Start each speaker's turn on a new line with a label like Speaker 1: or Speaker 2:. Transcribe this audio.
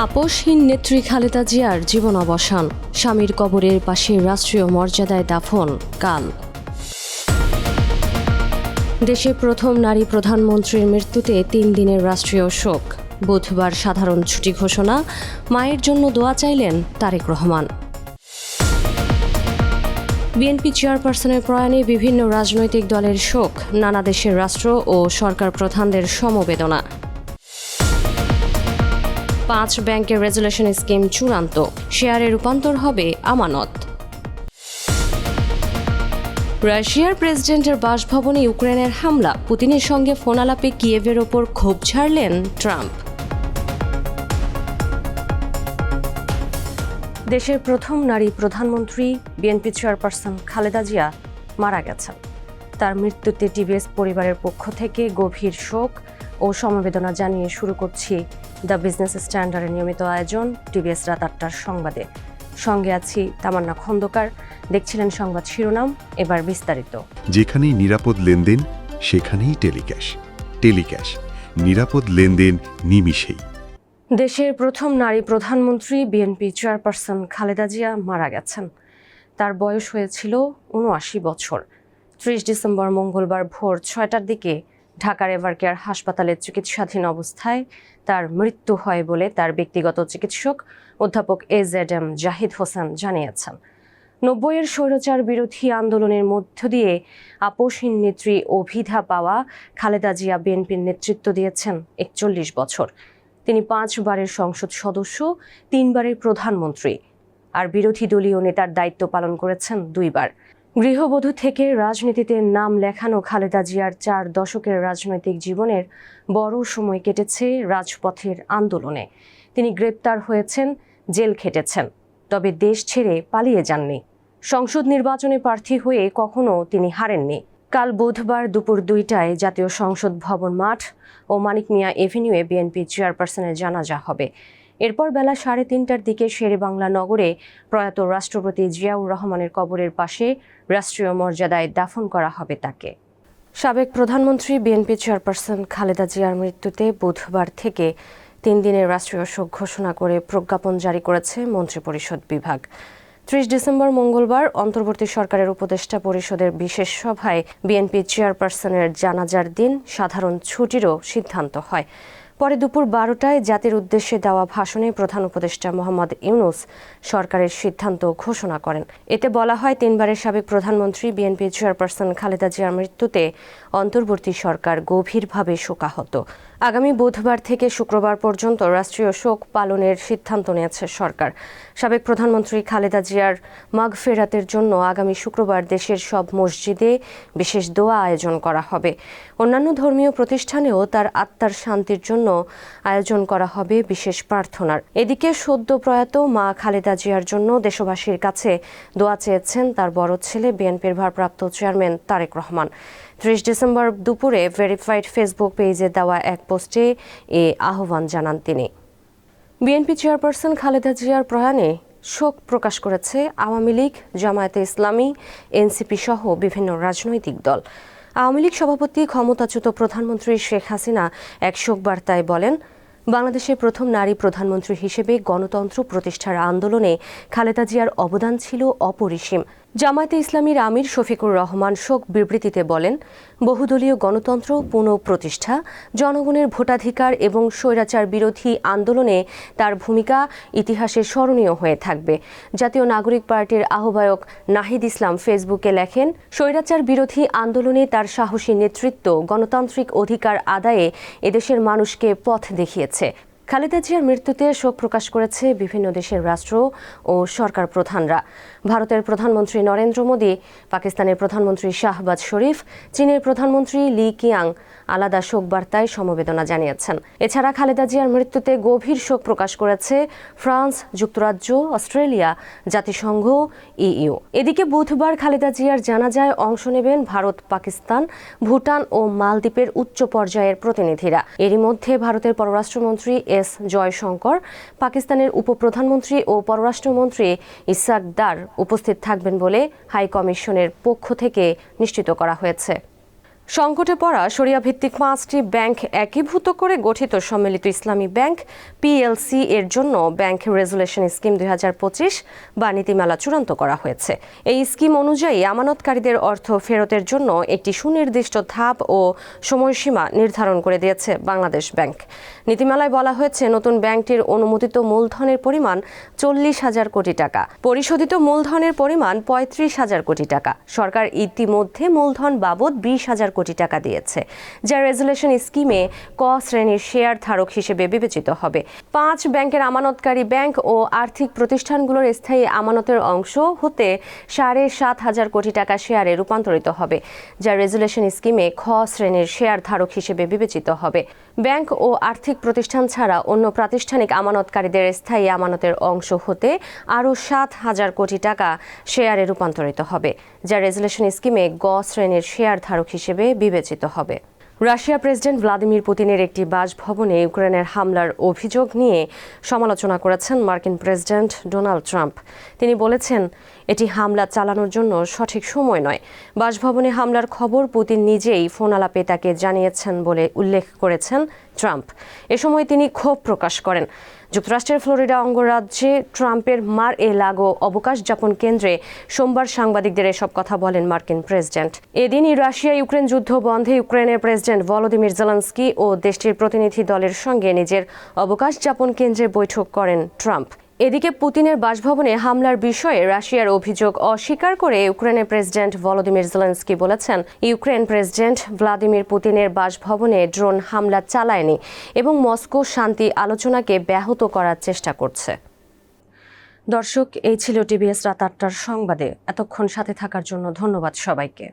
Speaker 1: আপোষহীন নেত্রী খালেদা জিয়ার জীবন অবসান, স্বামীর কবরের পাশে রাষ্ট্রীয় মর্যাদায় দাফন কাল। দেশের প্রথম নারী প্রধানমন্ত্রীর মৃত্যুতে 3 দিনের রাষ্ট্রীয় শোক। বুধবার সাধারণ ছুটি ঘোষণা, মায়ের জন্য দোয়া চাইলেন তারেক রহমান। বিএনপি চেয়ারপারসনের প্রয়াণে বিভিন্ন রাজনৈতিক দলের শোক, নানা দেশের রাষ্ট্র ও সরকার প্রধানদের সমবেদনা। 5 ব্যাংকের রেজুলেশন স্কিম চূড়ান্ত, শেয়ারে রূপান্তর হবে আমানত। রাশিয়ার প্রেসিডেন্টের বাসভবনে ইউক্রেনের হামলা, পুতিনের সঙ্গে ফোনালাপে কিয়েভের ওপর ক্ষোভ ঝাড়লেন ট্রাম্প। দেশের প্রথম নারী প্রধানমন্ত্রী বিএনপি চেয়ারপারসন খালেদা জিয়া মারা গেছেন। তার মৃত্যুতে টিবিএস পরিবারের পক্ষ থেকে গভীর শোক ও সমবেদনা জানিয়ে শুরু করছি দ্য বিজনেস স্ট্যান্ডার্ডের নিয়মিত আয়োজন টিবিএস রাত 8টার সংবাদে। সঙ্গে আছি তামান্না খন্দকার। দেখছিলেন সংবাদ শিরোনাম, এবার বিস্তারিত।
Speaker 2: যেখানেই নিরাপদ লেনদেন সেখানেই টেলিক্যাশ। টেলিক্যাশ, নিরাপদ লেনদেন নিমিষেই।
Speaker 1: দেশের প্রথম নারী প্রধানমন্ত্রী বিএনপি চেয়ারপারসন খালেদা জিয়া মারা গেছেন। তার বয়স হয়েছিল ৭৯ বছর। ৩০ ডিসেম্বর মঙ্গলবার ভোর ৬টার দিকে ঢাকার এভারকেয়ার হাসপাতালে চিকিৎসাধীন অবস্থায় তার মৃত্যু হয় বলে তার ব্যক্তিগত চিকিৎসক অধ্যাপক AZM জাহিদ হোসেন জানিয়েছেন। ৯০-এর স্বৈরাচার বিরোধী আন্দোলনের মধ্য দিয়ে আপোষহীন নেত্রী অভিধা পাওয়া খালেদা জিয়া বিএনপির নেতৃত্ব দিয়েছেন ৪১ বছর। তিনি 5 বারের সংসদ সদস্য, 3 বারের প্রধানমন্ত্রী আর বিরোধী দলীয় নেতার দায়িত্ব পালন করেছেন 2 বার। গৃহবধূ থেকে রাজনীতিতে নাম লেখানো খালেদা জিয়ার 4 দশকের রাজনৈতিক জীবনের বড় সময় কেটেছে রাজপথের আন্দোলনে। তিনি গ্রেপ্তার হয়েছেন, জেল খেটেছেন, তবে দেশ ছেড়ে পালিয়ে যাননি। সংসদ নির্বাচনে প্রার্থী হয়ে কখনো তিনি হারেননি। কাল বুধবার দুপুর 2টায় জাতীয় সংসদ ভবন মাঠ ও মানিক মিয়া এভিনিউয়ে বিএনপি চেয়ারপারসনের জানাজা হবে। এরপর বেলা 3:30টার দিকে শেরেবাংলা নগরে প্রয়াত রাষ্ট্রপতি জিয়াউর রহমানের কবরের পাশে রাষ্ট্রীয় মর্যাদায় দাফন করা হবে তাকে। সাবেক প্রধানমন্ত্রী বিএনপি চেয়ারপারসন খালেদা জিয়ার মৃত্যুতে বুধবার থেকে 3 দিনের রাষ্ট্রীয় শোক ঘোষণা করে প্রজ্ঞাপন জারি করেছে মন্ত্রিপরিষদ বিভাগ। 30 ডিসেম্বর মঙ্গলবার অন্তর্বর্তী সরকারের উপদেষ্টা পরিষদের বিশেষ সভায় বিএনপি চেয়ারপারসনের জানাজার দিন সাধারণ ছুটিরও সিদ্ধান্ত হয়। পরে দুপুর 12টায় জাতির উদ্দেশ্যে দেওয়া ভাষণে প্রধান উপদেষ্টা মোহাম্মদ ইউনূস সরকারের সিদ্ধান্ত ঘোষণা করেন। এতে বলা হয়, 3 বারের সাবেক প্রধানমন্ত্রী বিএনপি চেয়ারপারসন খালেদা জিয়ার মৃত্যুতে অন্তর্বর্তী সরকার গভীরভাবে শোকাহত। আগামী বুধবার থেকে শুক্রবার পর্যন্ত রাষ্ট্রীয় শোক পালনের সিদ্ধান্ত নিয়েছে সরকার। সাবেক প্রধানমন্ত্রী খালেদা জিয়ার মাগফিরাতের জন্য আগামী শুক্রবার দেশের সব মসজিদে বিশেষ দোয়া আয়োজন করা হবে। অন্যান্য ধর্মীয় প্রতিষ্ঠানেও তার আত্মার শান্তির জন্য আয়োজন করা হবে বিশেষ প্রার্থনার। এদিকে সদ্য প্রয়াত মা খালেদা জিয়ার জন্য দেশবাসীর কাছে দোয়া চেয়েছেন তার বড় ছেলে বিএনপির ভারপ্রাপ্ত চেয়ারম্যান তারেক রহমান। 30 ডিসেম্বর দুপুরে ভেরিফাইড ফেসবুক পেজে দেওয়া এক পোস্টে এ আহ্বান জানান তিনি। বিএনপি চেয়ারপারসন খালেদা জিয়ার প্রয়াণে শোক প্রকাশ করেছে আওয়ামী লীগ, জামায়াতে ইসলামী, এনসিপি সহ বিভিন্ন রাজনৈতিক দল। আওয়ামী লীগ সভাপতি ক্ষমতাচ্যুত প্রধানমন্ত্রী শেখ হাসিনা এক শোক বার্তায় বলেন, বাংলাদেশের প্রথম নারী প্রধানমন্ত্রী হিসেবে গণতন্ত্র প্রতিষ্ঠার আন্দোলনে খালেদা জিয়ার অবদান ছিল অপরিসীম। জামায়াতে ইসলামীর আমির শফিকুর রহমান শোক বিবৃতিতে বলেন, বহুদলীয় গণতন্ত্র পুনঃপ্রতিষ্ঠা, জনগণের ভোটাধিকার এবং স্বৈরাচার বিরোধী আন্দোলনে তার ভূমিকা ইতিহাসে স্মরণীয় হয়ে থাকবে। জাতীয় নাগরিক পার্টির আহ্বায়ক নাহিদ ইসলাম ফেসবুকে লেখেন, স্বৈরাচার বিরোধী আন্দোলনে তার সাহসী নেতৃত্ব গণতান্ত্রিক অধিকার আদায়ে এদেশের মানুষকে পথ দেখিয়েছে। খালেদা জিয়ার মৃত্যুতে শোক প্রকাশ করেছে বিভিন্ন দেশের রাষ্ট্র ও সরকার প্রধানরা। ভারতের প্রধানমন্ত্রী নরেন্দ্র মোদী, পাকিস্তানের প্রধানমন্ত্রী শাহবাজ শরীফ, চীনের প্রধানমন্ত্রী লি কিয়াং আলাদা শোক বার্তায় সমবেদনা জানিয়েছেন। এছাড়া খালেদা জিয়ার মৃত্যুতে গভীর শোক প্রকাশ করেছে ফ্রান্স, যুক্তরাজ্য, অস্ট্রেলিয়া, জাতিসংঘ, ইইউ। এদিকে বুধবার খালেদা জিয়ার জানাজায় অংশ নেবেন ভারত, পাকিস্তান, ভুটান ও মালদ্বীপের উচ্চ পর্যায়ের প্রতিনিধিরা। এরই মধ্যে ভারতের পররাষ্ট্রমন্ত্রী এস জয়শঙ্কর, পাকিস্তানের উপপ্রধানমন্ত্রী ও পররাষ্ট্রমন্ত্রী ইসাক দার উপস্থিত থাকবেন বলে হাই কমিশনের পক্ষ থেকে নিশ্চিত করা হয়েছে। সংকটে পড়া শরিয়া ভিত্তিক 5টি ব্যাংক একীভূত করে গঠিত সম্মিলিত ইসলামী ব্যাংক পিএলসি এর জন্য ব্যাংক রেজুলেশন স্কিম 2025 বা নীতিমালা চূড়ান্ত করা হয়েছে। এই স্কিম অনুযায়ী আমানতকারীদের অর্থ ফেরতের জন্য একটি সুনির্দিষ্ট ধাপ ও সময়সীমা নির্ধারণ করে দিয়েছে বাংলাদেশ ব্যাংক। নীতিমালায় বলা হয়েছে, নতুন ব্যাংকটির অনুমোদিত মূলধনের পরিমাণ 40,000 কোটি টাকা, পরিশোধিত মূলধনের পরিমাণ 35,000 কোটি টাকা। সরকার ইতিমধ্যে মূলধন বাবদ 20,000 কোটি টাকা দিয়েছে, যা রেজুলেশন স্কিমে ক শ্রেণীর শেয়ার ধারক হিসেবে বিবেচিত হবে। 5 ব্যাংকের আমানতকারী ব্যাংক ও আর্থিক প্রতিষ্ঠানগুলোর স্থায়ী আমানতের অংশ হতে 7,500 কোটি টাকা শেয়ারে রূপান্তরিত হবে, যা রেজুলেশন স্কিমে খ শ্রেণীর শেয়ার ধারক হিসেবে বিবেচিত হবে। ব্যাংক ও আর্থিক প্রতিষ্ঠান ছাড়া অন্য প্রাতিষ্ঠানিক আমানতকারীদের স্থায়ী আমানতের অংশ হতে আরও 7,000 কোটি টাকা শেয়ারে রূপান্তরিত হবে, যা রেজুলেশন স্কিমে গ শ্রেণীর শেয়ার ধারক হিসেবে বিবেচিত হবে। রাশিয়া প্রেসিডেন্ট ভ্লাদিমির পুতিনের একটি বাসভবনে ইউক্রেনের হামলার অভিযোগ নিয়ে সমালোচনা করেছেন মার্কিন প্রেসিডেন্ট ডোনাল্ড ট্রাম্প। তিনি বলেছেন, এটি হামলা চালানোর জন্য সঠিক সময় নয়। বাসভবনে হামলার খবর পুতিন নিজেই ফোন আলাপে তাকে জানিয়েছেন বলে উল্লেখ করেছেন ট্রাম্প। এ সময় তিনি ক্ষোভ প্রকাশ করেন। যুক্তরাষ্ট্রের ফ্লোরিডা অঙ্গরাজ্যে ট্রাম্পের মার এ লাগো অবকাশ যাপন কেন্দ্রে সোমবার সাংবাদিকদের এসব কথা বলেন মার্কিন প্রেসিডেন্ট। এদিনই রাশিয়া ইউক্রেন যুদ্ধ বন্ধে ইউক্রেনের প্রেসিডেন্ট ভলোদিমির জেলেনস্কি ও দেশটির প্রতিনিধি দলের সঙ্গে নিজের অবকাশ যাপন কেন্দ্রে বৈঠক করেন ট্রাম্প। এদিকে পুতিনের বাসভবনে হামলার বিষয়ে রাশিয়ার অভিযোগ অস্বীকার করে ইউক্রেনের প্রেসিডেন্ট ভলোদিমির জেলেনস্কি বলেছেন, ইউক্রেন প্রেসিডেন্ট ভ্লাদিমির পুতিনের বাসভবনে ড্রোন হামলা চালায়নি এবং মস্কো শান্তি আলোচনাকে ব্যাহত করার চেষ্টা করছে। দর্শক, এই ছিল টিভিএস রাত 8টার সংবাদে। এতক্ষণ সাথে থাকার জন্য ধন্যবাদ সবাইকে।